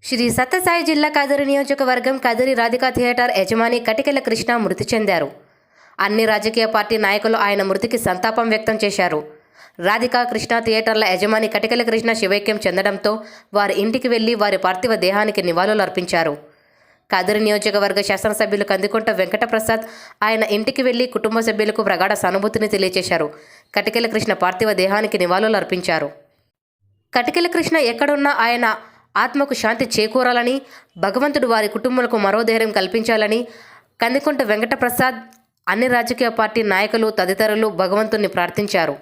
శ్రీ సత్యసాయి జిల్లా కదిరి నియోజకవర్గం కదిరి రాధికా థియేటర్ యజమాని కటికెల కృష్ణ మృతి చెందారు. అన్ని రాజకీయ పార్టీ నాయకులు ఆయన మృతికి సంతాపం వ్యక్తం చేశారు. రాధికా కృష్ణ థియేటర్ల యజమాని కటికెల కృష్ణ శివైక్యం చెందడంతో వారి ఇంటికి వెళ్లి వారి పార్థివ దేహానికి నివాళులు అర్పించారు. కదిరి నియోజకవర్గ శాసనసభ్యులు కందికొంట వెంకటప్రసాద్ ఆయన ఇంటికి వెళ్లి కుటుంబ సభ్యులకు ప్రగాఢ సానుభూతిని తెలియజేశారు. కటికెల కృష్ణ పార్థివ దేహానికి నివాళులు అర్పించారు. కటికెల కృష్ణ ఎక్కడున్నా ఆయన ఆత్మకు శాంతి చేకూరాలని, భగవంతుడు వారి కుటుంబాలకు మరో ధైర్యం కల్పించాలని కందికొంట వెంకటప్రసాద్, అన్ని రాజకీయ పార్టీ నాయకులు తదితరులు భగవంతుణ్ణి ప్రార్థించారు.